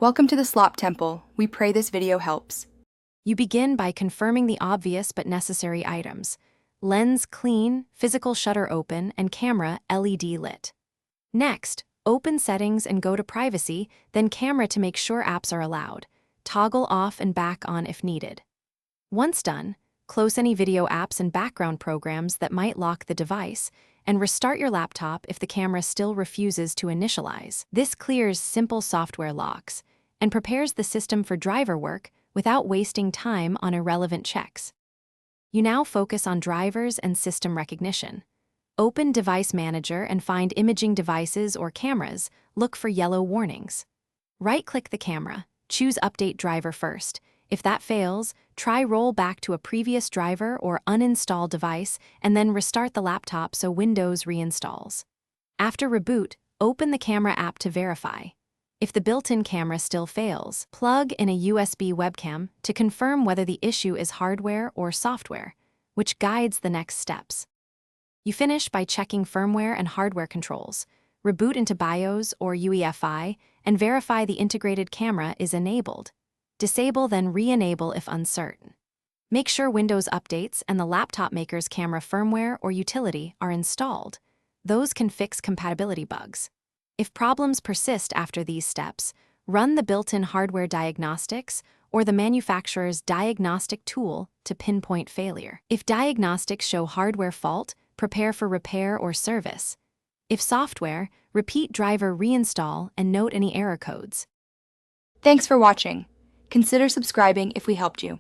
Welcome to the Slop Temple. We pray this video helps. You begin by confirming the obvious but necessary items. Lens clean, physical shutter open, and camera LED lit. Next, open settings and go to privacy, then camera to make sure apps are allowed. Toggle off and back on if needed. Once done, close any video apps and background programs that might lock the device, and restart your laptop if the camera still refuses to initialize. This clears simple software locks and prepares the system for driver work without wasting time on irrelevant checks. You now focus on drivers and system recognition. Open Device Manager and find imaging devices or cameras. Look for yellow warnings. Right-click the camera, choose Update Driver first. If that fails, try roll back to a previous driver or uninstall device and then restart the laptop so Windows reinstalls. After reboot, open the camera app to verify. If the built-in camera still fails, plug in a USB webcam to confirm whether the issue is hardware or software, which guides the next steps. You finish by checking firmware and hardware controls, reboot into BIOS or UEFI, and verify the integrated camera is enabled. Disable then re-enable if uncertain. Make sure Windows updates and the laptop maker's camera firmware or utility are installed. Those can fix compatibility bugs. If problems persist after these steps, run the built-in hardware diagnostics or the manufacturer's diagnostic tool to pinpoint failure. If diagnostics show hardware fault, prepare for repair or service. If software, repeat driver reinstall and note any error codes. Thanks for watching. Consider subscribing if we helped you.